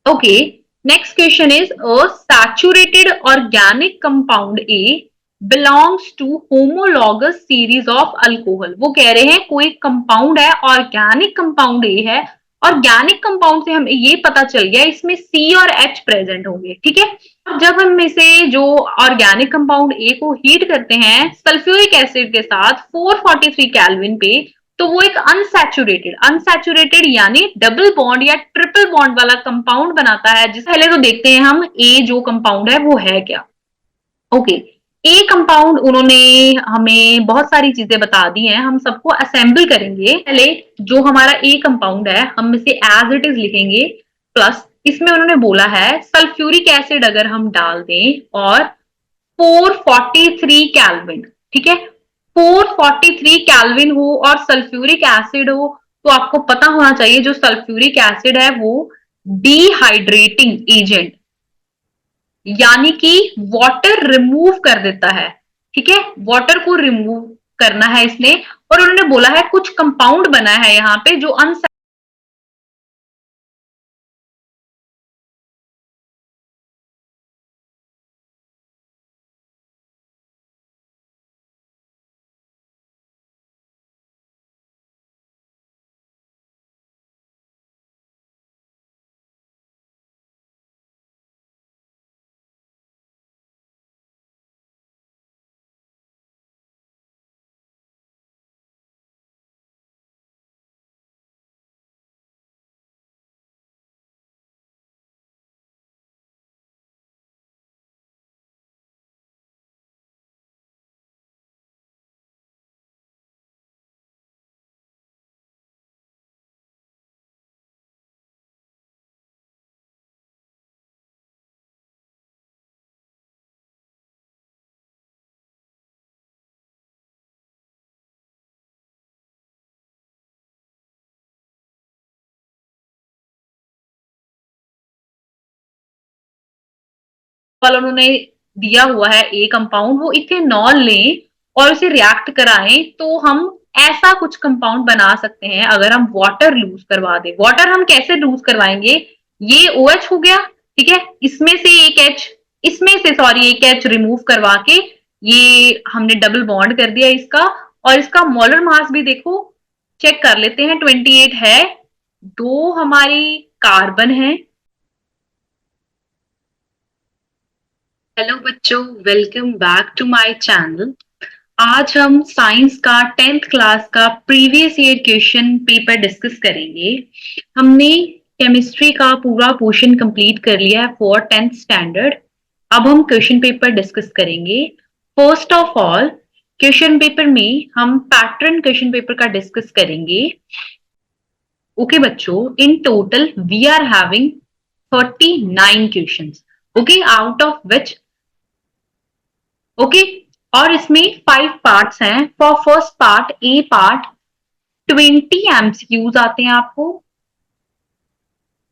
Okay, next question is a saturated organic compound A belongs to homologous series of alcohol. वो कह रहे हैं कोई कंपाउंड है, ऑर्गेनिक कंपाउंड ए है। ऑर्गेनिक कंपाउंड से हमें ये पता चल गया इसमें C और H प्रेजेंट होंगे, ठीक है। जब हम में से जो ऑर्गेनिक कंपाउंड ए को हीट करते हैं सल्फ्यूरिक एसिड के साथ 443 केल्विन पे, तो वो एक अनसैचुरेटेड यानी डबल बॉन्ड या ट्रिपल बॉन्ड वाला कंपाउंड बनाता है। जिस पहले तो देखते हैं हम ए जो कंपाउंड है वो है क्या। ओके, ए कंपाउंड उन्होंने हमें बहुत सारी चीजें बता दी हैं, हम सबको असेंबल करेंगे। पहले जो हमारा ए कंपाउंड है हम इसे एज इट इज लिखेंगे, प्लस इसमें उन्होंने बोला है सल्फ्यूरिक एसिड अगर हम डाल दें और 443 केल्विन, ठीक है, 443 केल्विन हो और सल्फ्यूरिक एसिड हो, तो आपको पता होना चाहिए जो सल्फ्यूरिक एसिड है वो डिहाइड्रेटिंग एजेंट यानी कि वाटर रिमूव कर देता है, ठीक है, वाटर को रिमूव करना है इसने। और उन्होंने बोला है कुछ कंपाउंड बना है यहाँ पे जो वाला उन्होंने दिया हुआ है ए कंपाउंड, वो इथेनॉल लें और उसे रिएक्ट कराएं तो हम ऐसा कुछ कंपाउंड बना सकते हैं अगर हम वाटर लूज करवा दें। वाटर हम कैसे लूज करवाएंगे, ये OH हो गया, ठीक है, इसमें से एक H, इसमें से सॉरी एक H रिमूव करवा के ये हमने डबल बॉन्ड कर दिया इसका। और इसका मोलर मास भी देखो चेक कर लेते हैं, 28 है, दो हमारी कार्बन है। हेलो बच्चों, welcome back to my channel. आज हम साइंस का 10th क्लास का previous year question paper discuss करेंगे। हमने केमिस्ट्री का पूरा पोर्शन कंप्लीट कर लिया है फॉर 10th स्टैंडर्ड। अब हम क्वेश्चन पेपर डिस्कस करेंगे। First of all question paper में हम पैटर्न क्वेश्चन पेपर का डिस्कस करेंगे। ओके बच्चों, in total we are having 39 questions, okay, out of which okay और इसमें 5 पार्ट्स हैं। For first part A part 20 MCQs आते हैं आपको,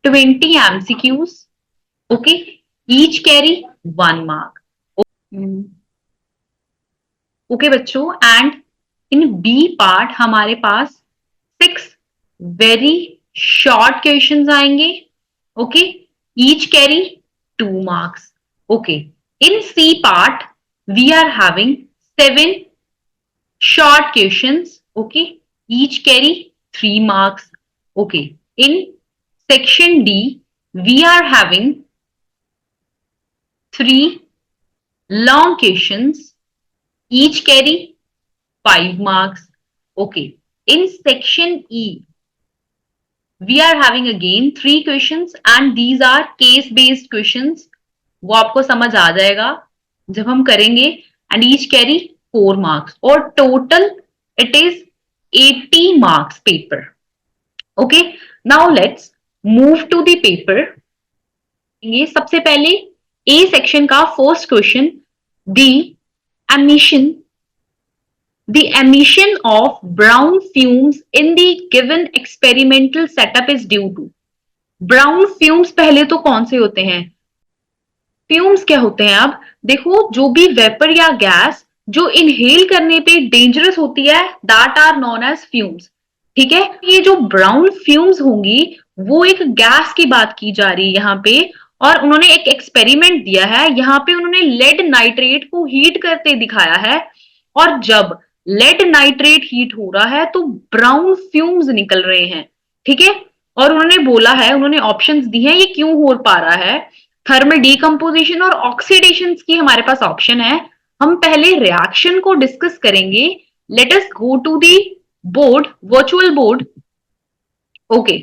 20 MCQs, okay, each carry 1 mark. Okay बच्चों, एंड इन बी पार्ट हमारे पास 6 वेरी शॉर्ट क्वेश्चंस आएंगे, okay, each carry 2 marks. Okay, in C part we are having 7 short questions, okay, each carry 3 marks. Okay, in section D we are having 3 long questions, each carry 5 marks. Okay, in section E we are having again 3 questions and these are case based questions. वो आपको समझ आ जाएगा जब हम करेंगे, and each carry 4 marks और total it is 80 marks paper. Okay, now let's move to the paper. ये सबसे पहले ए सेक्शन का first question, the emission of brown fumes in the given experimental setup is due to। Brown fumes पहले तो कौन से होते हैं, फ्यूम्स क्या होते हैं। अब देखो जो भी वेपर या गैस जो इनहेल करने पे डेंजरस होती है that are known as fumes, ठीक है। ये जो ब्राउन फ्यूम्स होंगी वो एक गैस की बात की जा रही है यहाँ पे। और उन्होंने एक एक्सपेरिमेंट दिया है, यहाँ पे उन्होंने लेड नाइट्रेट को हीट करते दिखाया है। और जब लेड नाइट्रेट हीट हो रहा है तो ब्राउन फ्यूम्स निकल रहे हैं, ठीक है। और उन्होंने बोला है, उन्होंने ऑप्शंस दी हैं ये क्यों हो पा रहा है। थर्मल डीकम्पोजिशन और ऑक्सीडेशन की हमारे पास ऑप्शन है। हम पहले रिएक्शन को डिस्कस करेंगे। Let us go to the board, virtual board. Okay,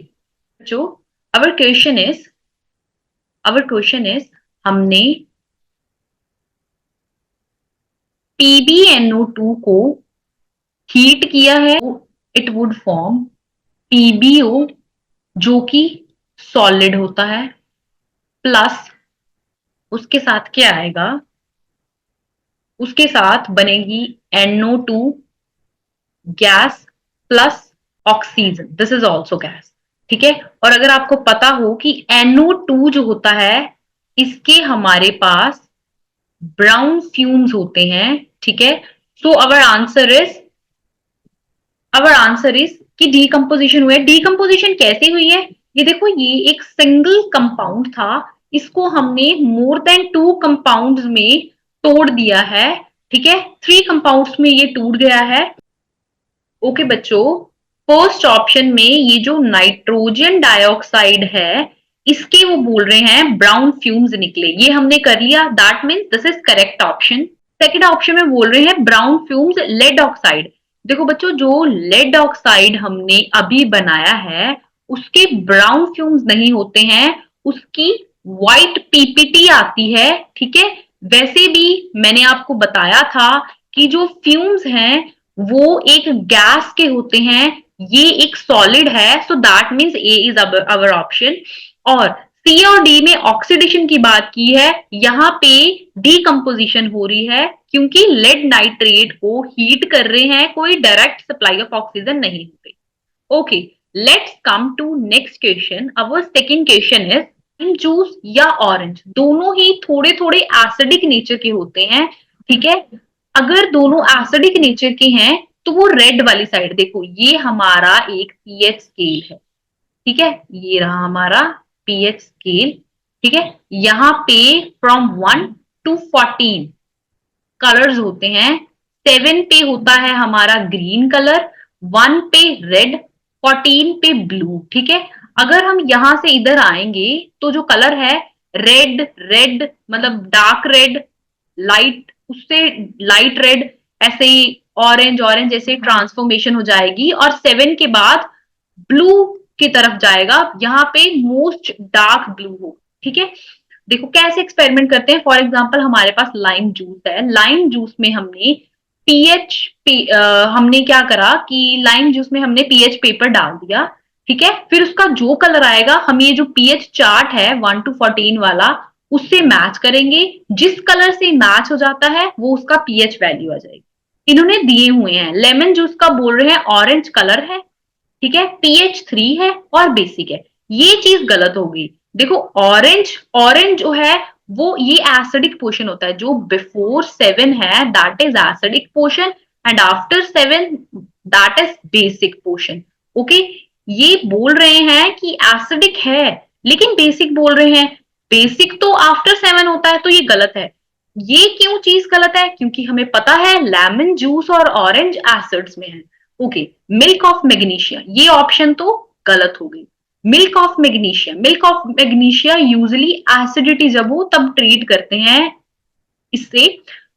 जो अवर क्वेश्चन इज, हमने PbNO2 को हीट किया है, इट वुड फॉर्म PbO, जो कि सॉलिड होता है, प्लस उसके साथ क्या आएगा, उसके साथ बनेगी NO2 gas plus oxygen, this is also gas, ठीक है। और अगर आपको पता हो कि NO2 जो होता है इसके हमारे पास ब्राउन फ्यूम्स होते हैं, ठीक है। सो अवर आंसर इज कि डीकम्पोजिशन हुआ है। डीकम्पोजिशन कैसे हुई है, ये देखो, ये एक सिंगल कंपाउंड था, इसको हमने मोर देन 2 कंपाउंड्स में तोड़ दिया है, ठीक है। 3 कंपाउंड्स में ये टूट गया है। ओके बच्चों, फर्स्ट ऑप्शन में ये जो नाइट्रोजन डाइऑक्साइड है, इसके वो बोल रहे हैं ब्राउन फ्यूम्स निकले, ये हमने कर लिया, that means this is correct option. Second option में बोल रहे हैं ब्राउन फ्यूम्स लेड ऑक्साइड। देखो बच्चों, जो लेड ऑक्साइड हमने अभी बनाया है उसके ब्राउन फ्यूम्स नहीं होते हैं, उसकी व्हाइट पीपीटी आती है, ठीक है। वैसे भी मैंने आपको बताया था कि जो फ्यूम्स हैं वो एक गैस के होते हैं, ये एक सॉलिड है, so that means A is our option. और सी और डी में ऑक्सीडेशन की बात की है, यहाँ पे डीकम्पोजिशन हो रही है क्योंकि लेड नाइट्रेट को हीट कर रहे हैं, कोई डायरेक्ट सप्लाई ऑफ ऑक्सीजन नहीं हो रही। Okay, let's come to next question. Our second question is juice या ऑरेंज, दोनों ही थोड़े थोड़े एसिडिक नेचर के होते हैं, ठीक है। अगर दोनों एसिडिक नेचर के हैं तो वो रेड वाली साइड देखो, ये हमारा एक पीएच स्केल है, ठीक है, ये रहा हमारा पीएच स्केल, ठीक है। यहाँ पे फ्रॉम 1 to 14 कलर्स होते हैं। 7 पे होता है हमारा ग्रीन कलर, 1 पे रेड, 14 पे ब्लू, ठीक है। अगर हम यहां से इधर आएंगे तो जो कलर है रेड, रेड मतलब डार्क रेड, लाइट, उससे लाइट रेड, ऐसे ही ऑरेंज, ऑरेंज ऐसे ट्रांसफॉर्मेशन हो जाएगी और 7 के बाद ब्लू की तरफ जाएगा, यहाँ पे मोस्ट डार्क ब्लू हो, ठीक है। देखो कैसे एक्सपेरिमेंट करते हैं। फॉर एग्जाम्पल हमारे पास लाइम जूस है, लाइम जूस में हमने हमने क्या करा कि लाइम जूस में हमने पीएच पेपर डाल दिया, ठीक है। फिर उसका जो कलर आएगा हम ये जो पीएच चार्ट है 1 to 14 वाला उससे मैच करेंगे, जिस कलर से मैच हो जाता है वो उसका पीएच वैल्यू आ जाएगी। इन्होंने दिए हुए हैं, लेमन जूस का बोल रहे हैं ऑरेंज कलर है, ठीक है, pH 3 है और बेसिक है, ये चीज गलत होगी। देखो ऑरेंज, ऑरेंज जो है वो ये एसिडिक पोर्शन होता है, जो बिफोर 7 है that is acidic portion and after 7 that is basic portion. Okay, ये बोल रहे हैं कि एसिडिक है लेकिन बेसिक बोल रहे हैं, बेसिक तो आफ्टर 7 होता है, तो ये गलत है। ये क्यों चीज गलत है, क्योंकि हमें पता है लेमन जूस और ऑरेंज एसिड्स में है। ओके, मिल्क ऑफ मैग्नीशिया, ये ऑप्शन तो गलत हो गई। Milk of magnesia, milk of magnesia usually acidity जब हो तब ट्रीट करते हैं इससे।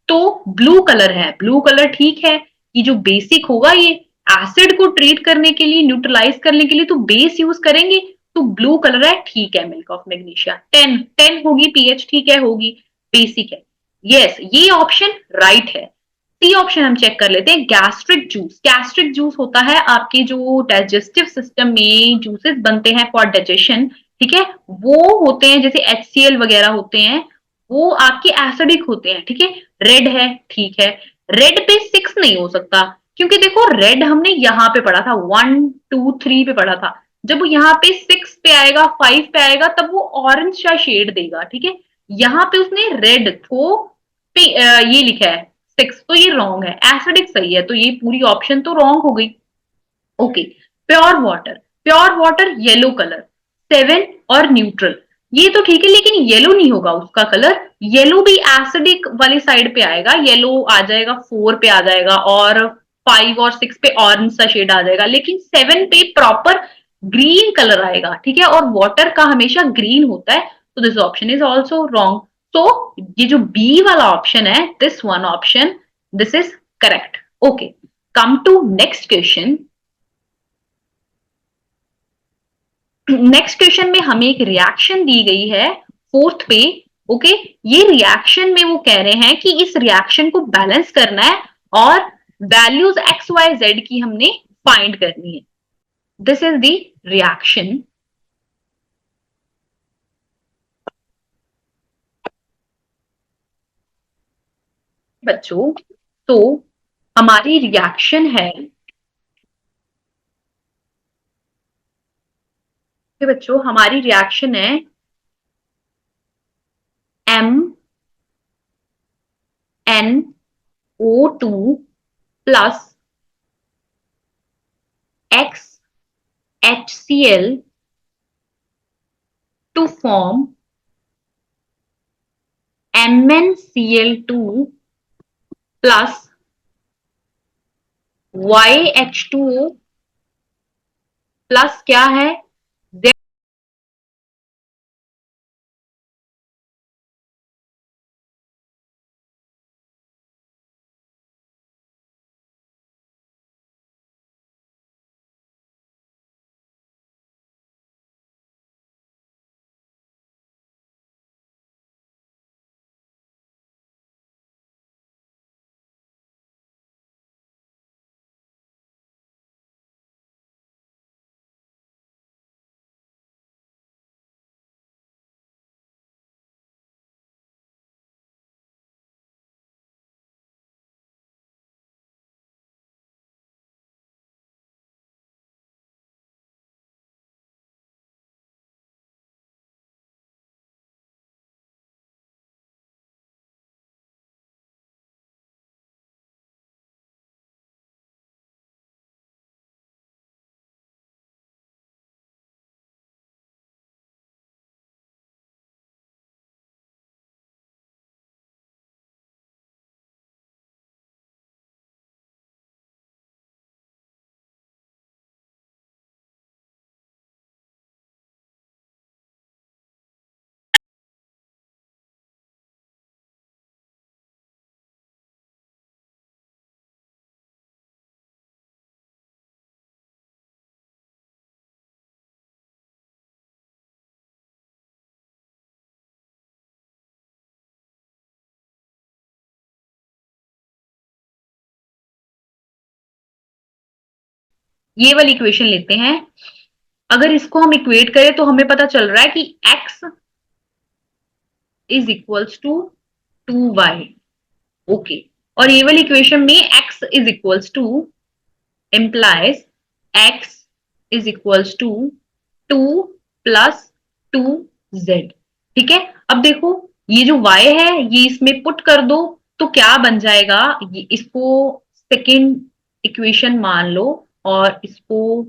तो ब्लू कलर है, ब्लू कलर ठीक है, ये जो बेसिक होगा ये एसिड को ट्रीट करने के लिए, न्यूट्रलाइज करने के लिए तो बेस यूज करेंगे, तो ब्लू कलर है, ठीक है। मिल्क ऑफ मैग्नीशिया 10 होगी पीएच, ठीक है, होगी, बेसिक है। यस, ये ऑप्शन राइट है। सी ऑप्शन हम चेक कर लेते हैं, गैस्ट्रिक जूस। गैस्ट्रिक जूस होता है आपके जो डाइजेस्टिव सिस्टम में जूसेस बनते हैं फॉर डाइजेशन, ठीक है, वो होते हैं जैसे HCl वगैरह होते हैं, वो आपके एसिडिक होते हैं, ठीक है। रेड है, ठीक है, रेड पे 6 नहीं हो सकता क्योंकि देखो रेड हमने यहाँ पे पढ़ा था, 1 2 3 पे पढ़ा था, जब वो यहाँ पे 6 पे आएगा, 5 पे आएगा तब वो ऑरेंज सा शेड देगा, ठीक है। यहाँ पे उसने रेड को ये लिखा है 6, तो ये रॉन्ग है, एसिडिक सही है, तो ये पूरी ऑप्शन तो रॉन्ग हो गई। Okay, pure water, pure water yellow colour, 7 और न्यूट्रल, ये तो ठीक है, लेकिन येलो नहीं होगा उसका कलर, येलो भी एसिडिक वाली साइड पे आएगा, येलो आ जाएगा 4 पे आ जाएगा और 5 और 6 पे ऑरेंज सा शेड आ जाएगा, लेकिन 7 पे प्रॉपर ग्रीन कलर आएगा, ठीक है, और वाटर का हमेशा ग्रीन होता है, तो this option is also wrong. तो ये जो बी वाला ऑप्शन है, this one option, this is correct. Okay, come to next question. Next question में हमें एक रिएक्शन दी गई है फोर्थ पे। ओके, ये रिएक्शन में वो कह रहे हैं कि इस रिएक्शन को बैलेंस करना है और वैल्यूज एक्स वाई जेड की हमने फाइंड करनी है। This is the reaction. बच्चों, तो हमारी रिएक्शन है, बच्चों हमारी रिएक्शन है MnO2 plus XHCl to form MnCl2 plus YH2O plus क्या है, ये वाली इक्वेशन लेते हैं। अगर इसको हम इक्वेट करें तो हमें पता चल रहा है कि x is equals to 2y। Okay, और ये वाली इक्वेशन में x is equals to implies x is equals to 2 plus 2z। ठीक है, अब देखो ये जो y है ये इसमें पुट कर दो तो क्या बन जाएगा, ये इसको सेकेंड इक्वेशन मान लो और इसको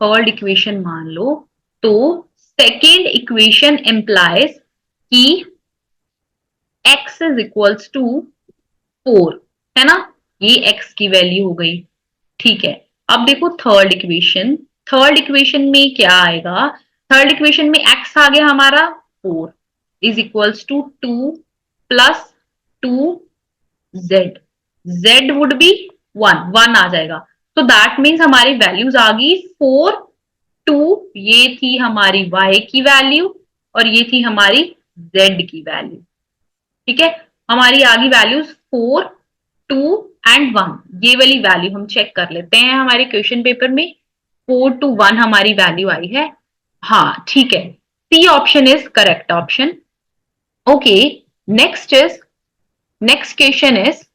थर्ड इक्वेशन मान लो, तो सेकेंड इक्वेशन इंप्लाइज कि x इज इक्वल्स टू 4, है ना, ये x की वैल्यू हो गई। ठीक है, अब देखो थर्ड इक्वेशन, थर्ड इक्वेशन में क्या आएगा, थर्ड इक्वेशन में x आ गया हमारा 4 is equals to 2 plus 2z, z would be 1 आ जाएगा, तो दैट मीन्स हमारी वैल्यूज आ गई 4 2, ये थी हमारी y की वैल्यू और ये थी हमारी z की वैल्यू। ठीक है, हमारी आ गई वैल्यूज 4 2 एंड 1, ये वाली वैल्यू हम चेक कर लेते हैं हमारे क्वेश्चन पेपर में। 4 to 1 हमारी वैल्यू आई है, हाँ ठीक है, C option is correct option. Okay, next is, next question is,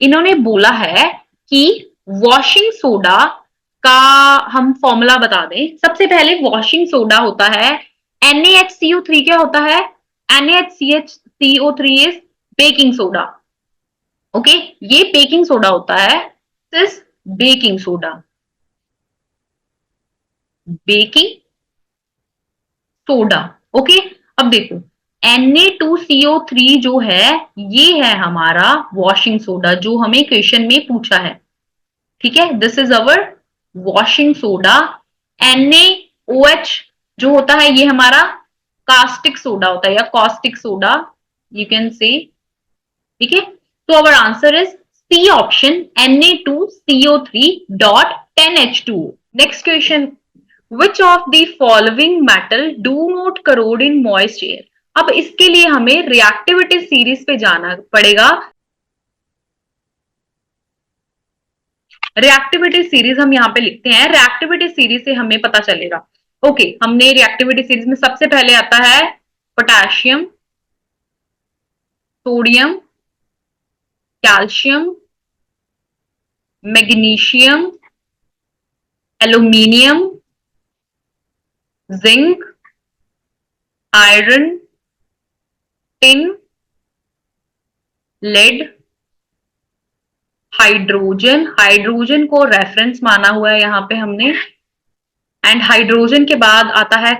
इन्होंने बोला है कि वॉशिंग सोडा का हम फॉर्मूला बता दें। सबसे पहले वॉशिंग सोडा होता है NaHCO3, क्या होता है, NaHCO3 is baking soda. Okay, ये बेकिंग सोडा होता है, this baking soda, baking soda. Okay, अब देखो Na2CO3 जो है ये है हमारा वॉशिंग सोडा जो हमें क्वेश्चन में पूछा है। ठीक है, this is our washing soda. NaOH जो होता है ये हमारा कास्टिक सोडा होता है या caustic soda you can say. ठीक है, तो our answer is C option Na2CO3 dot 10H2। Next question, which of the following metal do not corrode in moist air. अब इसके लिए हमें रिएक्टिविटी सीरीज पे जाना पड़ेगा। रिएक्टिविटी सीरीज हम यहाँ पे लिखते हैं, रिएक्टिविटी सीरीज से हमें पता चलेगा। ओके, हमने रिएक्टिविटी सीरीज में सबसे पहले आता है potassium, sodium, calcium, magnesium, aluminium, zinc, iron, tin, lead, hydrogen. Hydrogen को रेफरेंस माना हुआ है यहाँ पे हमने। एंड हाइड्रोजन के बाद आता है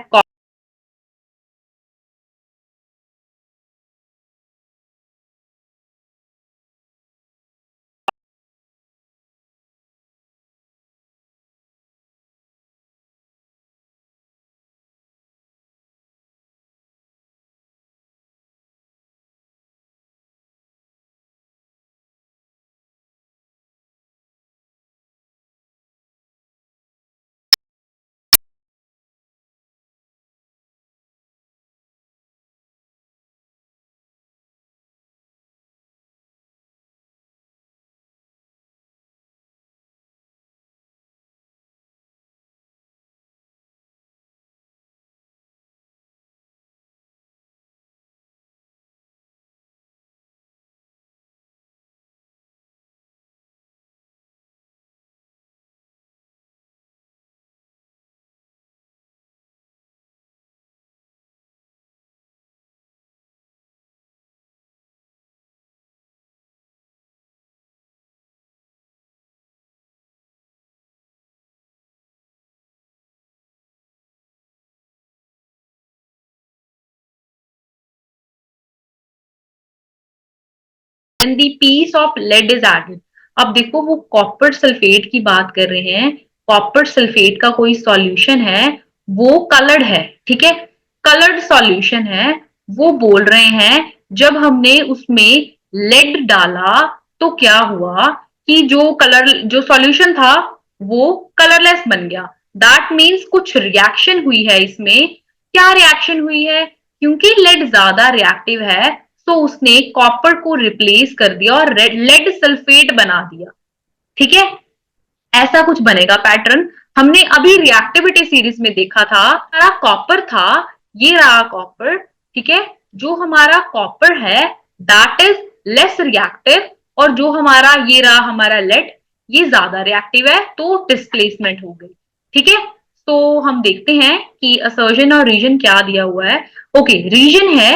when the piece of lead is added। अब देखो वो कॉपर सल्फेट की बात कर रहे हैं। कॉपर सल्फेट का कोई सॉल्यूशन है, वो कलर्ड है। ठीक है, कलर्ड सॉल्यूशन है। वो बोल रहे हैं जब हमने उसमें लेड डाला तो क्या हुआ कि जो सॉल्यूशन था वो कलरलेस बन गया। दैट मीन्स कुछ रिएक्शन हुई है इसमें। क्या रिएक्शन हुई है? क्योंकि लेड ज्यादा रिएक्टिव है तो उसने कॉपर को रिप्लेस कर दिया और लेड सल्फेट बना दिया। ठीक है, ऐसा कुछ बनेगा पैटर्न। हमने अभी रिएक्टिविटी सीरीज में देखा था हमारा कॉपर था, ये रहा कॉपर। ठीक है, जो हमारा कॉपर है दैट इज लेस रिएक्टिव और जो हमारा ये रहा हमारा लेड ये ज्यादा रिएक्टिव है तो डिस्प्लेसमेंट हो गई। ठीक है, तो हम देखते हैं कि असर्जन और रीजन क्या दिया हुआ है। ओके, रीजन है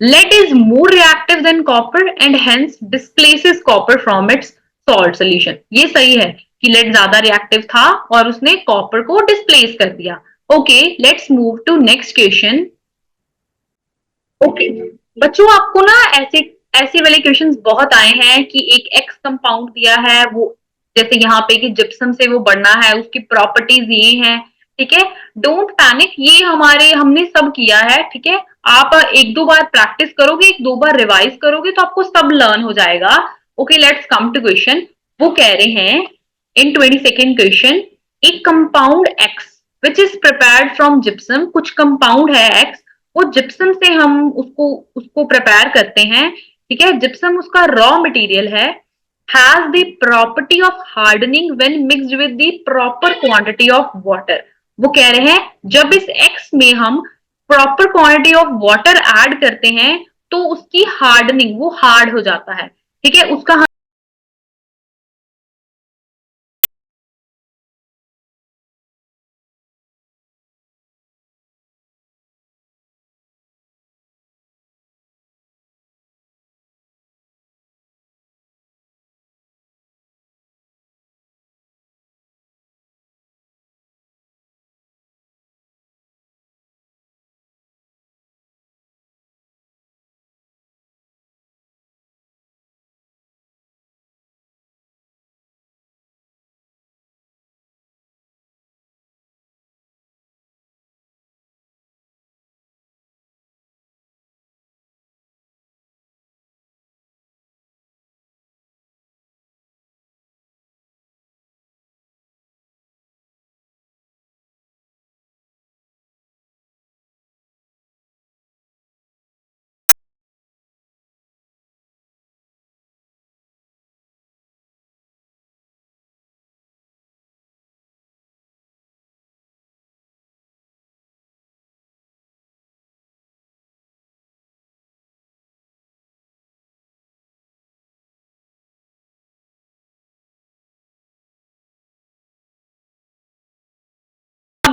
lead is more reactive than copper and hence displaces copper from its salt solution। ये सही है कि lead ज्यादा रिएक्टिव था और उसने कॉपर को डिस्प्लेस कर दिया। Okay, let's move to next question. Okay बच्चों, आपको ना ऐसे ऐसे वाले क्वेश्चंस बहुत आए हैं कि एक एक्स कंपाउंड दिया है, वो जैसे यहाँ पे कि जिप्सम से वो बढ़ना है, उसकी प्रॉपर्टीज ये हैं। ठीक है, डोंट पैनिक, ये हमारे हमने सब किया है। ठीक है, आप एक दो बार प्रैक्टिस करोगे, एक दो बार रिवाइज करोगे तो आपको सब लर्न हो जाएगा। Okay, let's come to question. वो कह रहे हैं इन 22nd क्वेश्चन, एक compound X which is prepared from gypsum, कुछ कंपाउंड है एक्स वो जिप्सम से हम उसको उसको प्रिपेयर करते हैं। ठीक है, जिप्सम उसका रॉ मटेरियल है। Has the property of hardening when mixed with the proper quantity of water. वो कह रहे हैं जब इस एक्स में हम proper quantity of water add करते हैं तो उसकी हार्डनिंग वो हार्ड हो जाता है। ठीक है, उसका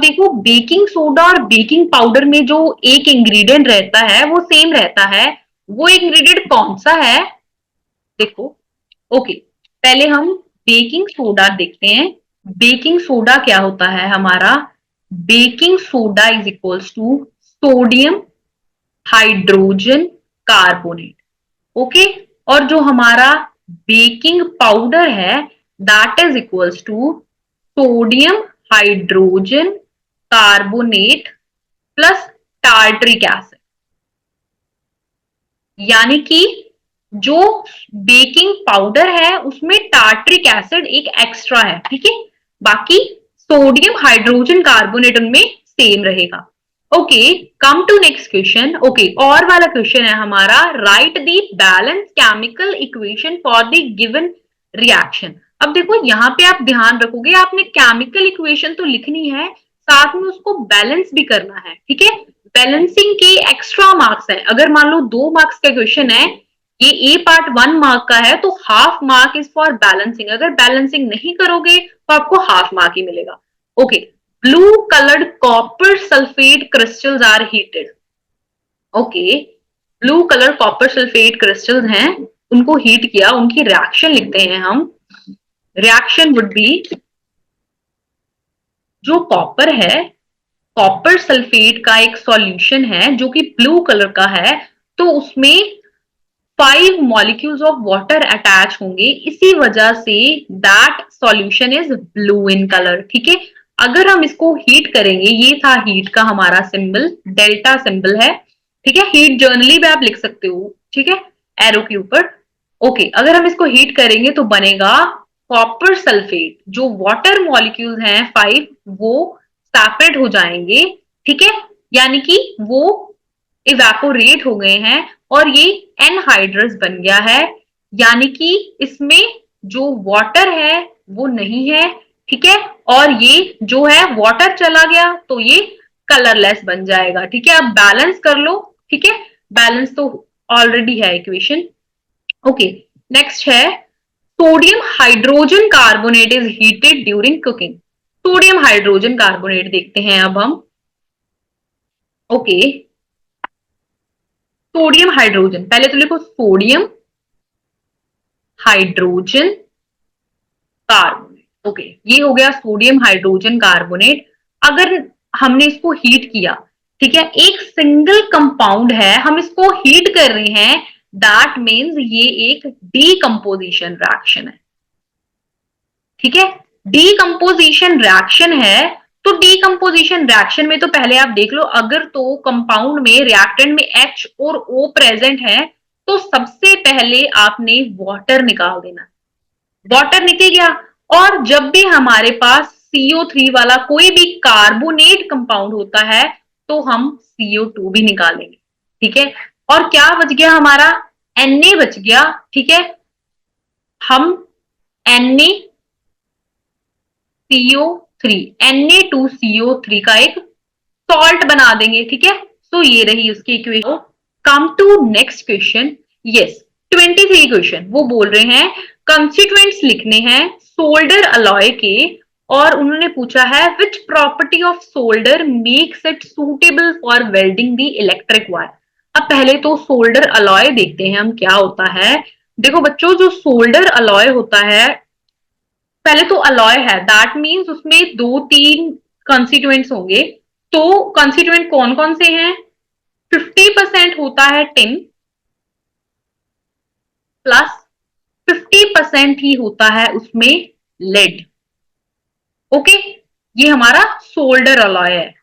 देखो बेकिंग सोडा और बेकिंग पाउडर में जो एक इंग्रेडिएंट रहता है वो सेम रहता है, वो इंग्रेडिएंट कौन सा है? देखो, ओके, पहले हम बेकिंग सोडा देखते हैं। बेकिंग सोडा क्या होता है हमारा? Baking soda is equals to sodium hydrogen carbonate. Okay, और जो हमारा बेकिंग पाउडर है that is equals to sodium hydrogen carbonate plus tartaric acid. यानी कि जो बेकिंग पाउडर है उसमें टार्ट्रिक एसिड एक एक्स्ट्रा है, ठीक है, बाकी सोडियम हाइड्रोजन कार्बोनेट उनमें सेम रहेगा। Okay, come to next question. Okay, और वाला क्वेश्चन है हमारा, write the balance chemical equation for the given reaction. अब देखो यहाँ पे आप ध्यान रखोगे, आपने केमिकल इक्वेशन तो लिखनी है, साथ में उसको बैलेंस भी करना है, ठीक है। बैलेंसिंग के एक्स्ट्रा मार्क्स है। अगर मान लो 2 मार्क्स का क्वेश्चन है, ये ए पार्ट 1 मार्क का है, तो half mark is for balancing. अगर बैलेंसिंग नहीं करोगे तो आपको हाफ मार्क ही मिलेगा। Okay, blue coloured copper sulphate crystals are heated. Okay, blue colour copper sulphate crystals हैं, उनको हीट किया, उनकी रिएक्शन लिखते हैं हम। रिएक्शन वुड बी, जो कॉपर है, कॉपर सल्फेट का एक सॉल्यूशन है जो कि ब्लू कलर का है, तो उसमें 5 मॉलिक्यूल्स ऑफ वाटर अटैच होंगे, इसी वजह say that solution is blue in colour, ठीक है। अगर हम इसको हीट करेंगे, ये था हीट का हमारा सिंबल, डेल्टा सिंबल है, ठीक है, हीट जर्नली भी आप लिख सकते हो, ठीक है, एरो के ऊपर। ओके, अगर हम इसको हीट करेंगे तो बनेगा कॉपर सल्फेट, जो वाटर मॉलिक्यूल्स हैं 5 वो सेपरेट हो जाएंगे, ठीक है, यानी कि वो इवेपोरेट हो गए हैं और ये एनहाइड्रस बन गया है, यानी कि इसमें जो वाटर है वो नहीं है, ठीक है, और ये जो है वाटर चला गया तो ये कलरलेस बन जाएगा, ठीक है। अब बैलेंस कर लो, ठीक है, बैलेंस तो ऑलरेडी है इक्वेशन। ओके, नेक्स्ट है sodium hydrogen carbonate is heated during cooking. Sodium hydrogen carbonate देखते हैं अब हम। ओके, सोडियम हाइड्रोजन, पहले तो लिखो सोडियम हाइड्रोजन कार्बोनेट। ओके, ये हो गया सोडियम हाइड्रोजन कार्बोनेट। अगर हमने इसको हीट किया, ठीक है, एक सिंगल कंपाउंड है, हम इसको हीट कर रहे हैं, दैट मीन्स ये एक डीकंपोजिशन रिएक्शन है, ठीक है। डीकंपोजिशन रिएक्शन है, तो डीकंपोजिशन रिएक्शन में तो पहले आप देख लो, अगर तो कंपाउंड में रिएक्टेंट में H और O प्रेजेंट है तो सबसे पहले आपने वाटर निकाल देना। वाटर निकल गया, और जब भी हमारे पास CO3 वाला कोई भी कार्बोनेट कंपाउंड होता है तो हम CO2 भी निकालेंगे, ठीक है। और क्या बच गया हमारा? Na बच गया, ठीक है, हम NaCO3 Na2CO3 का एक सॉल्ट बना देंगे, ठीक है। तो ये रही उसकी equation. Come to next question. Yes, 23 question वो बोल रहे हैं कंस्टिट्यूएंट्स लिखने हैं सोल्डर अलॉय के, और उन्होंने पूछा है which property of solder makes it suitable for welding the electric wire. अब पहले तो सोल्डर अलॉय देखते हैं हम क्या होता है। देखो बच्चों, जो सोल्डर अलॉय होता है, पहले तो अलॉय है, दैट मीन्स उसमें 2-3 कंस्टिट्यूएंट्स होंगे। तो कंस्टिट्यूएंट कौन कौन से हैं? 50% होता है टिन, प्लस 50% ही होता है उसमें लेड। ओके, ये हमारा सोल्डर अलॉय है।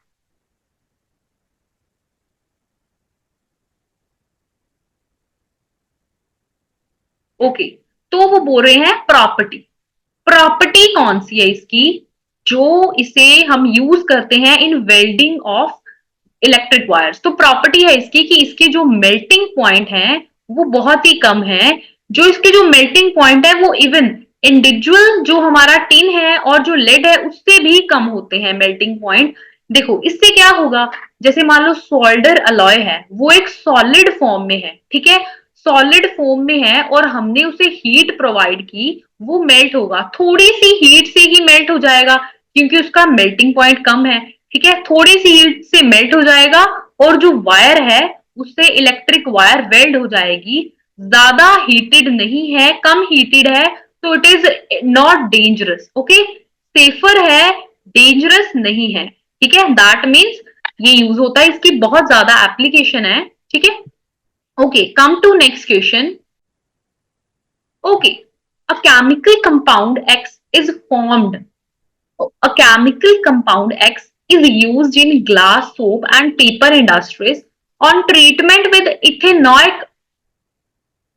ओके, तो वो बोल रहे हैं प्रॉपर्टी। प्रॉपर्टी कौन सी है इसकी, जो इसे हम यूज करते हैं इन वेल्डिंग ऑफ इलेक्ट्रिक वायर्स। तो प्रॉपर्टी है इसकी कि इसके जो मेल्टिंग पॉइंट है वो बहुत ही कम है। जो इसके जो मेल्टिंग पॉइंट है वो इवन इंडिविजुअल जो हमारा टिन है और जो लेड है उससे भी कम होते हैं मेल्टिंग पॉइंट। देखो इससे क्या होगा, जैसे मान लो सोल्डर अलॉय है, वो एक सॉलिड फॉर्म में है, ठीक है, सॉलिड फॉर्म में है और हमने उसे हीट प्रोवाइड की, वो मेल्ट होगा, थोड़ी सी हीट से ही मेल्ट हो जाएगा क्योंकि उसका मेल्टिंग पॉइंट कम है, ठीक है, थोड़ी सी हीट से मेल्ट हो जाएगा और जो वायर है उससे इलेक्ट्रिक वायर वेल्ड हो जाएगी। ज्यादा हीटेड नहीं है, कम हीटेड है, तो it is not dangerous. Okay, safer है, डेंजरस नहीं है। ठीक है, दैट मीन्स ये यूज होता है, इसकी बहुत ज्यादा एप्लीकेशन है। ठीक है, okay, come to next question. Okay, a chemical compound X is formed. A chemical compound X is used in glass, soap, and paper industries. On treatment with ethanoic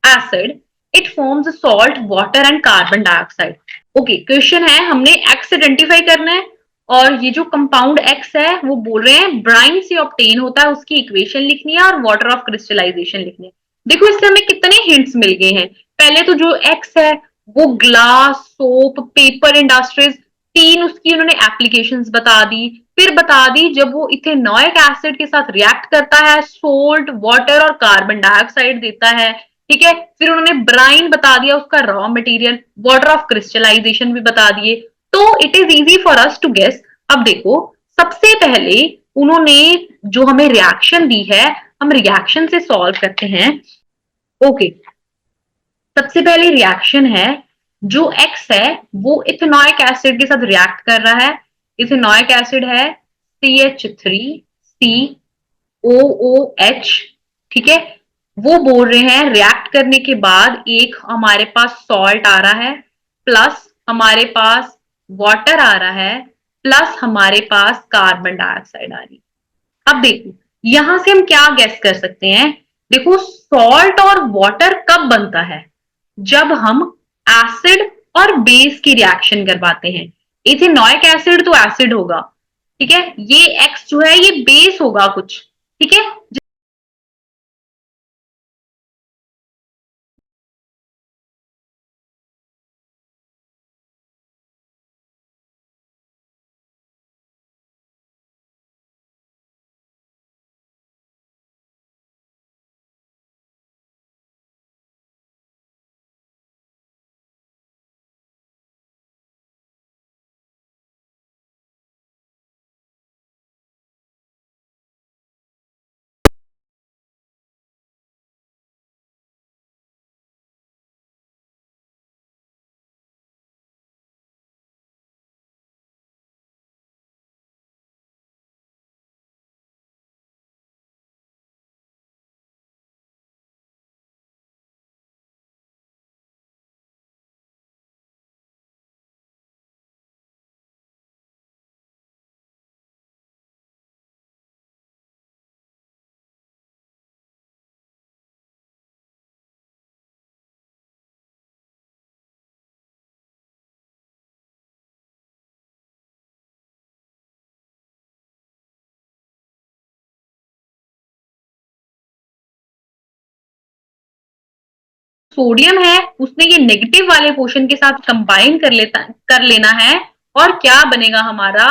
acid, it forms salt, water, and carbon dioxide. Okay, question है, हमने x identify करना है और ये जो compound x है वो बोल रहे हैं ब्राइन से ऑब्टेन होता है, उसकी इक्वेशन लिखनी है और वाटर ऑफ क्रिस्टलाइजेशन लिखनी है। देखो इससे हमें कितने हिंट्स मिल गए हैं। पहले तो जो एक्स है वो ग्लास, सोप, पेपर इंडस्ट्रीज, तीन उसकी उन्होंने एप्लीकेशंस बता दी। फिर बता दी जब वो इथेनॉइक एसिड के साथ रिएक्ट करता है, सोल्ट, वाटर और कार्बन डाइऑक्साइड देता है। ठीक है, फिर उन्होंने ब्राइन बता दिया उसका raw material, water of crystallisation भी बता दिए। तो it is easy for us to guess. अब देखो, सबसे पहले उन्होंने जो हमें रिएक्शन दी है, हम रिएक्शन से सॉल्व करते हैं। ओके, सबसे पहले रिएक्शन है, जो एक्स है वो इथेनॉइक एसिड के साथ रिएक्ट कर रहा है। इथेनॉइक एसिड है CH3COOH। ठीक है, वो बोल रहे हैं रिएक्ट करने के बाद एक हमारे पास सॉल्ट आ रहा है, प्लस हमारे पास वाटर आ रहा है, प्लस हमारे पास कार्बन डाइऑक्साइड आ रही है। अब देखो यहां से हम क्या गेस कर सकते हैं। देखो, सॉल्ट और वाटर कब बनता है? जब हम एसिड और बेस की रिएक्शन करवाते हैं। इथेनॉइक एसिड तो एसिड होगा, ठीक है, ये एक्स जो है ये बेस होगा कुछ। ठीक है, सोडियम है उसने ये नेगेटिव वाले पोर्शन के साथ कंबाइन कर लेना है, और क्या बनेगा हमारा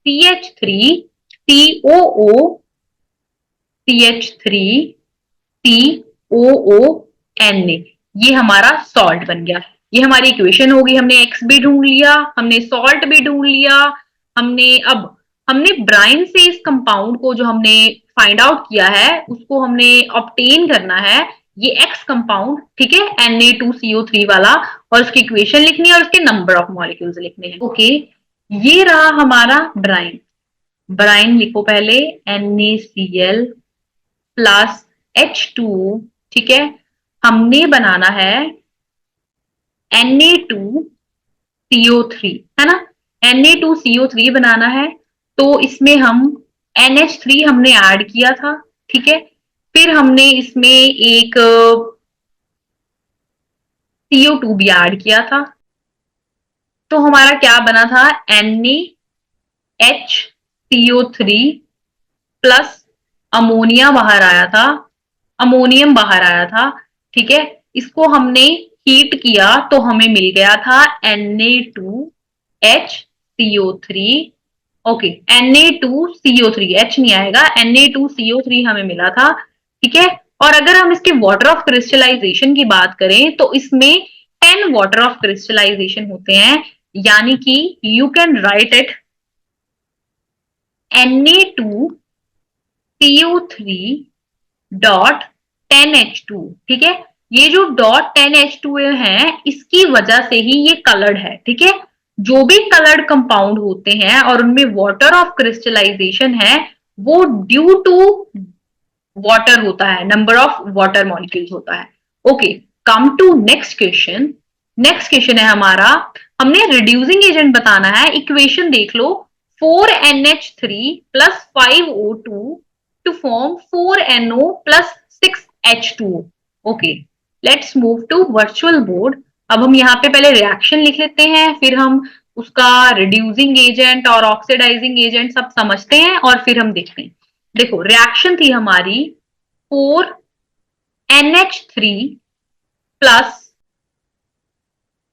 CH3COO, ये हमारा सॉल्ट बन गया। ये हमारी इक्वेशन होगी। हमने एक्स भी ढूंढ लिया, हमने सॉल्ट भी ढूंढ लिया, हमने ब्राइन से इस कंपाउंड को जो हमने फाइंड आउट किया है उसको हमने ऑब्टेन करना है, ये एक्स कंपाउंड। ठीक है, Na2CO3 वाला, और उसकी इक्वेशन लिखनी है और उसके नंबर ऑफ मॉलिक्यूल्स लिखने हैं। ओके, ये रहा हमारा ब्राइन। ब्राइन लिखो पहले, NaCl प्लस H2। ठीक है, हमने बनाना है Na2CO3, है ना, Na2CO3 बनाना है। तो इसमें हम NH3 हमने ऐड किया था। ठीक है, फिर हमने इसमें एक CO2 भी ऐड किया था। तो हमारा क्या बना था, NaHCO3 प्लस अमोनिया बाहर आया था, अमोनियम बाहर आया था। ठीक है, इसको हमने हीट किया तो हमें मिल गया था Na2HCO3। ओके, Na2CO3, H नहीं आएगा, Na2CO3 हमें मिला था। ठीक है, और अगर हम इसके वाटर ऑफ क्रिस्टलाइजेशन की बात करें तो इसमें 10 वाटर ऑफ क्रिस्टलाइजेशन होते हैं, यानी कि you can write it Na2CO3 dot 10H2, ठीक है। ये जो डॉट 10H2 है इसकी वजह से ही ये कलर्ड है, ठीक है। जो भी कलर्ड कंपाउंड होते हैं और उनमें वाटर ऑफ क्रिस्टलाइजेशन है वो ड्यू टू वाटर होता है, नंबर ऑफ वाटर मॉलिक्यूल्स होता है। Okay, come to next question. Next question है हमारा, हमने रिड्यूसिंग एजेंट बताना है। इक्वेशन देख लो, 4NH3 plus 5O2 to form 4NO plus 6H2O। Okay, let's move to virtual board. अब हम यहाँ पे पहले रिएक्शन लिख लेते हैं, फिर हम उसका रिड्यूसिंग एजेंट और ऑक्सीडाइजिंग एजेंट सब समझते हैं और फिर हम देखते हैं। देखो, रिएक्शन थी हमारी 4NH3 plus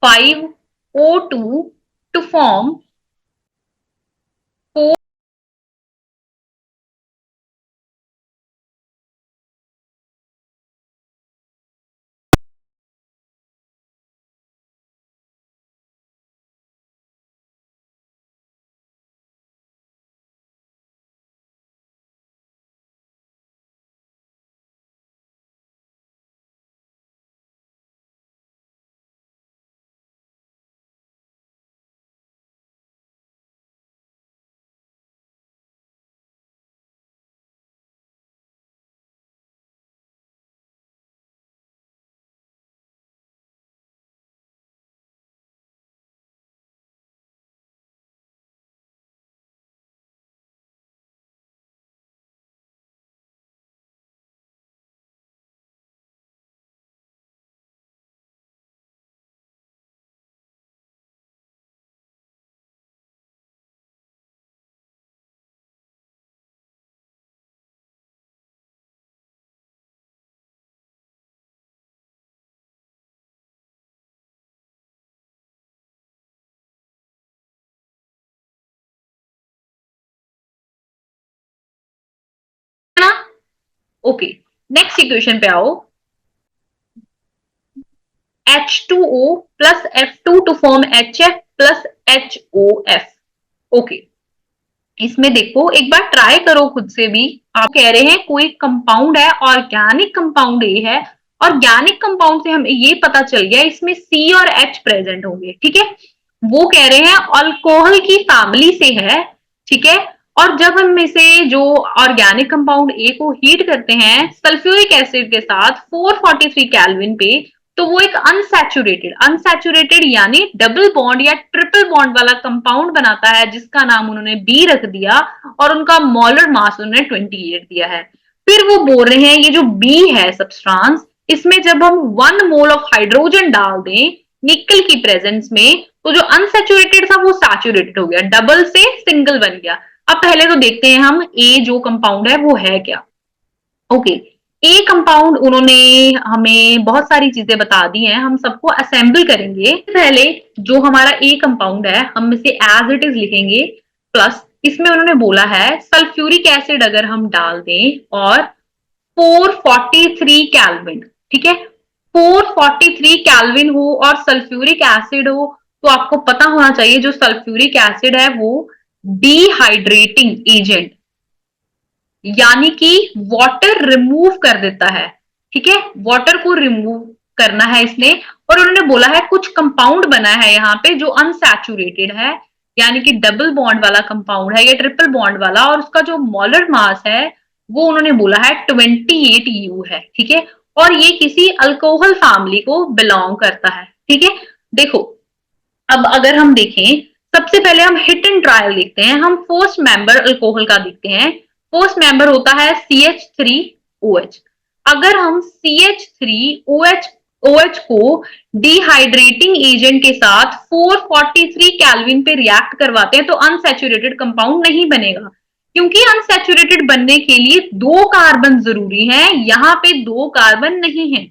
5O2 to form 4। ना, ओके, नेक्स्ट इक्वेशन पे आओ। H2O plus F2 to form HF plus HOF। Okay, इसमें देखो एक बार ट्राई करो खुद से भी। आप कह रहे हैं कोई कंपाउंड है, ऑर्गेनिक कंपाउंड ए है। ऑर्गेनिक कंपाउंड से हमें ये पता चल गया इसमें C और H प्रेजेंट होंगे, ठीक है। वो कह रहे हैं अल्कोहल की फैमिली से है, ठीक है। और जब हम में से जो ऑर्गेनिक कंपाउंड ए को हीट करते हैं सल्फ्यूरिक एसिड के साथ 443 केल्विन पे, तो वो एक अनसैचुरेटेड अनसैचुरेटेड यानी डबल बॉन्ड या ट्रिपल बॉन्ड वाला कंपाउंड बनाता है जिसका नाम उन्होंने बी रख दिया और उनका मोलर मास उन्होंने 28 दिया है। फिर वो बोल रहे हैं ये जो बी है सब्सटेंस, इसमें जब हम 1 मोल ऑफ हाइड्रोजन डाल दें निकल की प्रेजेंस में, तो जो अनसैचुरेटेड था वो सैचुरेटेड हो गया, डबल से सिंगल बन गया। अब पहले तो देखते हैं हम ए जो कंपाउंड है वो है क्या। ओके, ए कंपाउंड उन्होंने हमें बहुत सारी चीजें बता दी हैं, हम सबको असेंबल करेंगे। पहले जो हमारा ए कंपाउंड है हम इसे एज इट इज लिखेंगे, प्लस इसमें उन्होंने बोला है सल्फ्यूरिक एसिड अगर हम डाल दें और 443 केल्विन, ठीक है। 443 केल्विन हो और सल्फ्यूरिक एसिड हो, तो आपको पता होना चाहिए जो सल्फ्यूरिक एसिड है वो डिहाइड्रेटिंग एजेंट यानी कि वाटर रिमूव कर देता है, ठीक है। वाटर को रिमूव करना है इसने। और उन्होंने बोला है कुछ कंपाउंड बना है यहाँ पे जो अनसैचुरेटेड है, यानी कि डबल बॉन्ड वाला कंपाउंड है या ट्रिपल बॉन्ड वाला, और उसका जो मोलर मास है वो उन्होंने बोला है 28U है, ठीक है। और ये किसी अल्कोहल फैमिली को बिलोंग करता है, ठीक है। देखो, अब अगर हम देखें, सबसे पहले हम हिट एंड ट्रायल देखते हैं। हम फर्स्ट मेंबर अल्कोहल का देखते हैं। फर्स्ट मेंबर होता है CH3OH। अगर हम CH3OH को डिहाइड्रेटिंग एजेंट के साथ 443 केल्विन पे रिएक्ट करवाते हैं तो अनसैचुरेटेड कंपाउंड नहीं बनेगा, क्योंकि अनसैचुरेटेड बनने के लिए 2 कार्बन जरूरी है, यहाँ पे 2 कार्बन नहीं है।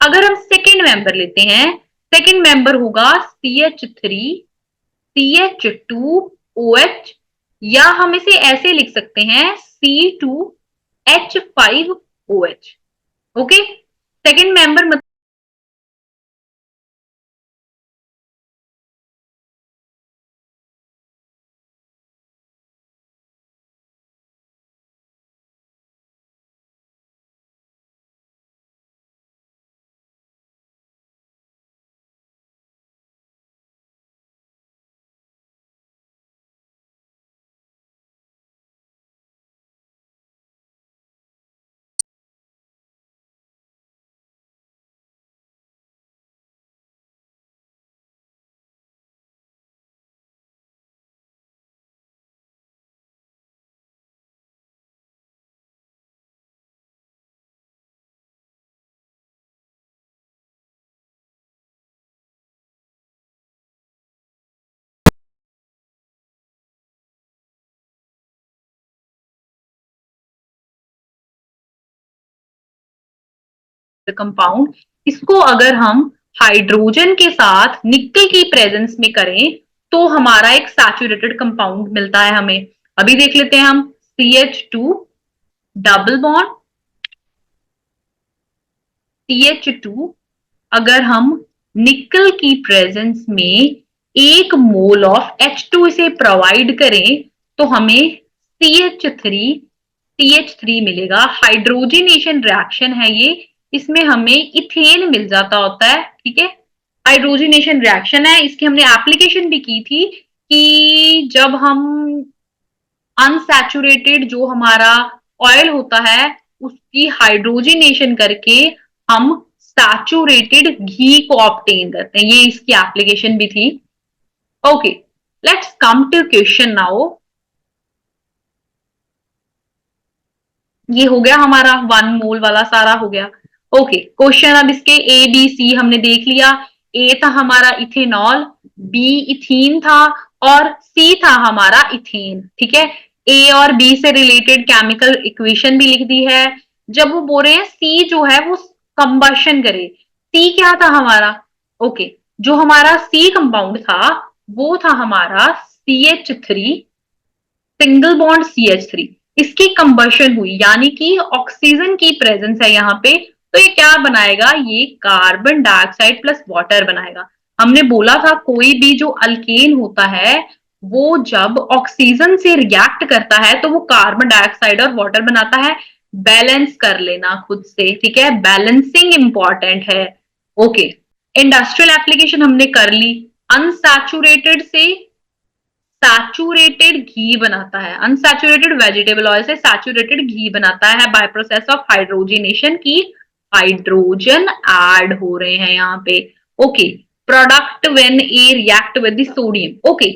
अगर हम सेकेंड मेंबर लेते हैं, सेकेंड मेंबर होगा CH3CH2OH, या हम इसे ऐसे लिख सकते हैं C2H5OH। Okay, second member compound, इसको अगर हम हाइड्रोजन के साथ निकल की प्रेजेंस में करें तो हमारा एक सैचुरेटेड कंपाउंड मिलता है हमें। अभी देख लेते हैं हम, CH2 डबल बॉन्ड CH2, अगर हम निकल की प्रेजेंस में 1 मोल ऑफ H2 इसे प्रोवाइड करें तो हमें CH3 मिलेगा। हाइड्रोजनेशन रिएक्शन है ये, इसमें हमें इथेन मिल जाता होता है। ठीक है, हाइड्रोजनेशन रिएक्शन है, इसकी हमने एप्लीकेशन भी की थी कि जब हम अनसैचुरेटेड जो हमारा ऑयल होता है उसकी हाइड्रोजनेशन करके हम सैचुरेटेड घी को ऑब्टेन करते हैं, ये इसकी एप्लीकेशन भी थी। Okay, let's come to question now. ये हो गया हमारा 1 मोल वाला, सारा हो गया। ओके, क्वेश्चन अब इसके A B C हमने देख लिया। A था हमारा इथेनॉल, B इथीन था और C था हमारा इथेन। ठीक है, A और B से रिलेटेड केमिकल इक्वेशन भी लिख दी है। जब वो बोल रहे हैं C जो है वो कंबशन करे, C क्या था हमारा? ओके, जो हमारा C कंपाउंड था वो था हमारा CH3 सिंगल बॉन्ड CH3। इसकी कंबशन हुई यानी कि ऑक्सीजन की प्रेजेंस है यहाँ पे, तो ये क्या बनाएगा? ये कार्बन डाइऑक्साइड प्लस वाटर बनाएगा। हमने बोला था कोई भी जो अल्केन होता है वो जब ऑक्सीजन से रिएक्ट करता है तो वो कार्बन डाइऑक्साइड और वाटर बनाता है। बैलेंस कर लेना खुद से, ठीक है, बैलेंसिंग इंपॉर्टेंट है। ओके, इंडस्ट्रियल एप्लीकेशन हमने कर ली। अनसैचुरेटेड से सैचुरेटेड घी बनाता है, अनसैचुरेटेड वेजिटेबल ऑयल से सैचुरेटेड घी बनाता है बाय प्रोसेस ऑफ हाइड्रोजनेशन की हाइड्रोजन ऐड हो रहे हैं यहाँ पे। Okay, product when A react with the sodium. Okay,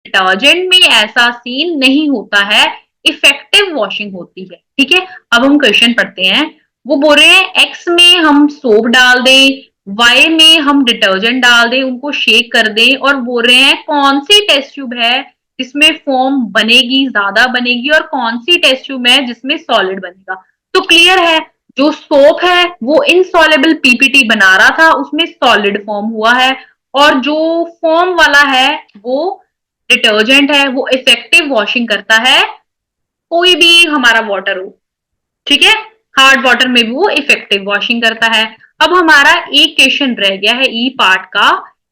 detergent में ऐसा सीन नहीं होता है, इफेक्टिव वॉशिंग होती है। ठीक है, अब हम क्वेश्चन पढ़ते हैं। वो बोल रहे हैं एक्स में हम सोप डाल दें, वाई में हम डिटर्जेंट डाल दें, उनको शेक कर दें, और बोल रहे हैं कौन सी टेस्ट ट्यूब है जिसमें फोम बनेगी, ज्यादा बनेगी, और कौन सी टेस्ट ट्यूब है जिसमें सॉलिड बनेगा। तो क्लियर है, जो सोप है वो इनसॉलेबल पीपीटी बना रहा था, उसमें सॉलिड फॉर्म हुआ है, और जो फॉर्म वाला है वो डिटर्जेंट है, वो इफेक्टिव वॉशिंग करता है, कोई भी हमारा वाटर हो। ठीक है, हार्ड वाटर में भी वो इफेक्टिव वॉशिंग करता है। अब हमारा एक क्वेश्चन रह गया है ई पार्ट का,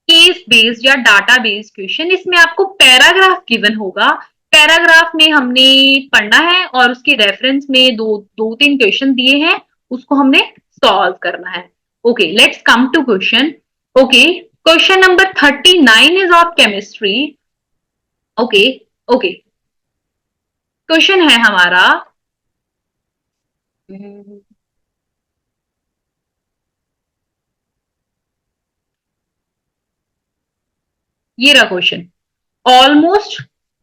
केस बेस्ड या डाटा बेस्ड क्वेश्चन। इसमें आपको पैराग्राफ गिवन होगा, पैराग्राफ में हमने पढ़ना है और उसके रेफरेंस में दो तीन क्वेश्चन दिए हैं, उसको हमने सॉल्व करना है। Okay, let's come to question. Okay, question number 39 is of chemistry. Okay, okay, question है हमारा, ये रहा question. Almost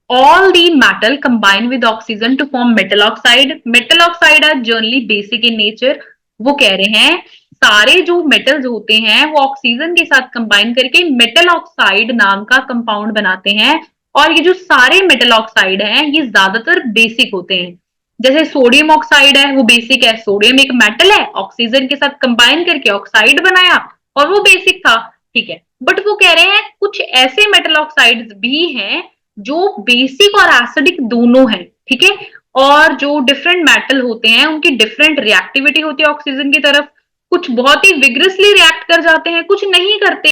all the metal combine with oxygen to form metal oxide. Metal oxide are generally basic in nature. वो कह रहे हैं सारे जो मेटल्स होते हैं वो ऑक्सीजन के साथ कंबाइन करके मेटल ऑक्साइड नाम का कंपाउंड बनाते हैं, और ये जो सारे मेटल ऑक्साइड हैं ये ज्यादातर बेसिक होते हैं। जैसे सोडियम ऑक्साइड है, वो बेसिक है, सोडियम एक मेटल है, ऑक्सीजन के साथ कंबाइन करके ऑक्साइड बनाया और वो बेसिक था। ठीक है, बट वो कह रहे हैं कुछ ऐसे मेटल ऑक्साइड्स भी हैं जो बेसिक और एसिडिक दोनों हैं। ठीक है, और जो डिफरेंट मेटल होते हैं उनकी डिफरेंट रिएक्टिविटी होती है ऑक्सीजन की तरफ, कुछ बहुत ही विग्रसली रिएक्ट कर जाते हैं, कुछ नहीं करते।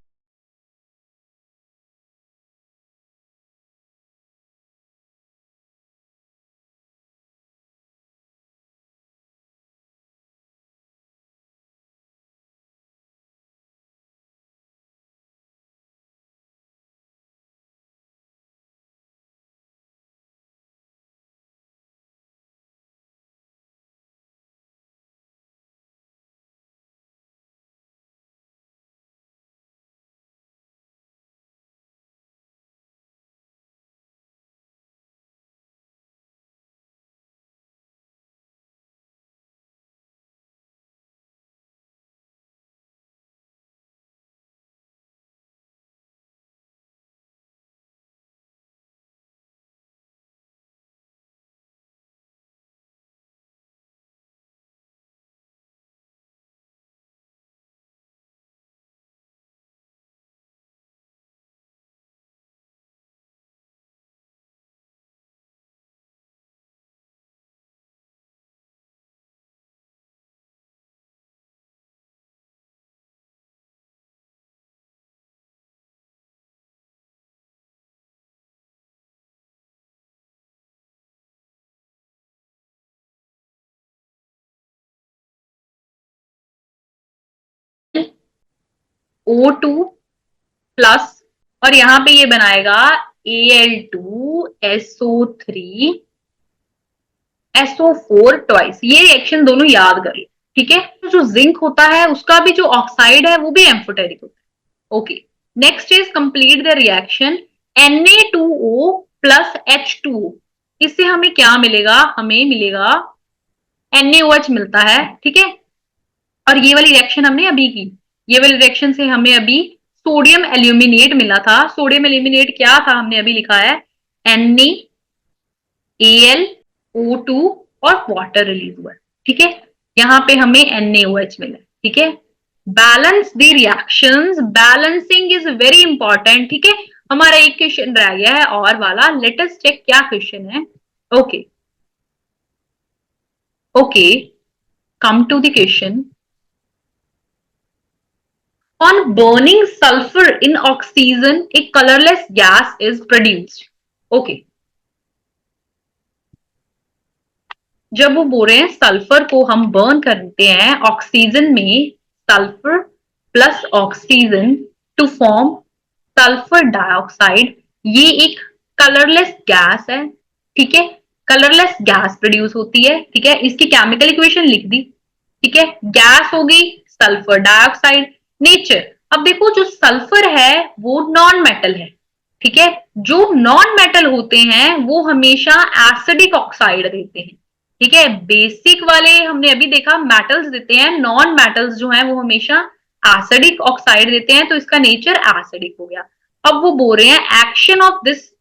O2 प्लस, और यहाँ पे ये बनाएगा Al2SO3 SO4 ट्वाइस। ये रिएक्शन दोनों याद कर लो, ठीक है। तो जो जिंक होता है उसका भी जो ऑक्साइड है वो भी एम्फोटेरिक होता है। Okay, next is complete the reaction Na2O plus H2O। इससे हमें क्या मिलेगा, हमें मिलेगा NaOH मिलता है, ठीक है। और ये वाली रिएक्शन हमने अभी की, ये वाली रिएक्शन से हमें अभी सोडियम एल्यूमिनेट मिला था। सोडियम एल्यूमिनेट क्या था, हमने अभी लिखा है NaAlO2 और वाटर रिलीज हुआ है, ठीक है। यहाँ पे हमें NaOH मिला, ठीक है। Balance the reactions, balancing is very important, ठीक है। हमारा एक क्वेश्चन रह गया है और वाला, लेट अस चेक क्या क्वेश्चन है। Okay okay, come to the question. On burning sulfur in oxygen, a colorless gas is produced. Okay. जब वो बोल रहे हैं सल्फर को हम बर्न करते हैं ऑक्सीजन में, sulphur plus oxygen to form sulphur dioxide, ये एक कलरलेस गैस है, ठीक है। कलरलेस गैस प्रोड्यूस होती है, ठीक है। इसकी केमिकल इक्वेशन लिख दी, ठीक है। गैस होगी सल्फर डाइऑक्साइड। नेचर, अब देखो जो सल्फर है वो नॉन मेटल है, ठीक है। जो नॉन मेटल होते हैं वो हमेशा एसिडिक ऑक्साइड देते हैं, ठीक है। बेसिक वाले हमने अभी देखा मेटल्स देते हैं, नॉन मेटल्स जो हैं वो हमेशा एसिडिक ऑक्साइड देते हैं, तो इसका नेचर एसिडिक हो गया। अब वो बोल रहे हैं action of this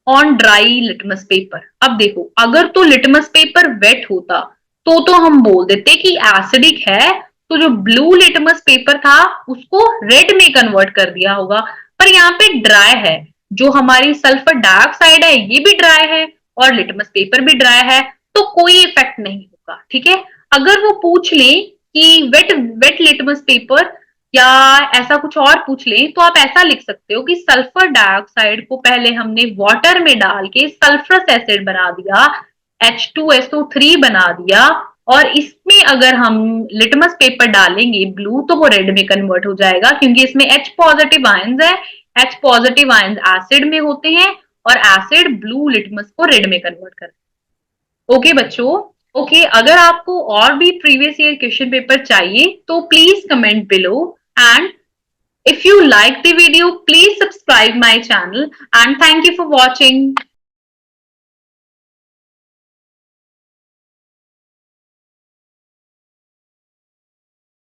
on dry litmus paper. अब देखो अगर तो लिटमस पेपर वेट होता तो हम बोल देते कि एसिडिक है, तो जो ब्लू लिटमस पेपर था उसको रेड में कन्वर्ट कर दिया होगा। पर यहाँ पे ड्राई है, जो हमारी सल्फर डाइऑक्साइड है ये भी ड्राई है और लिटमस पेपर भी ड्राई है, तो कोई इफेक्ट नहीं होगा, ठीक है। अगर वो पूछ ले कि वेट वेट लिटमस पेपर या ऐसा कुछ और पूछ लें, तो आप ऐसा लिख सकते हो कि सल्फर डाइऑक्साइड को पहले हमने वाटर में डाल के सल्फरस एसिड बना दिया, H2SO3 बना दिया, और इसमें अगर हम लिटमस पेपर डालेंगे ब्लू तो वो रेड में कन्वर्ट हो जाएगा, क्योंकि इसमें H पॉजिटिव आयंस है। H पॉजिटिव आयंस एसिड में होते हैं और एसिड ब्लू लिटमस को रेड में कन्वर्ट करता है। ओके बच्चों, ओके, अगर आपको और भी प्रीवियस ईयर क्वेश्चन पेपर चाहिए तो please comment below, and if you like the video please subscribe my channel and thank you for watching.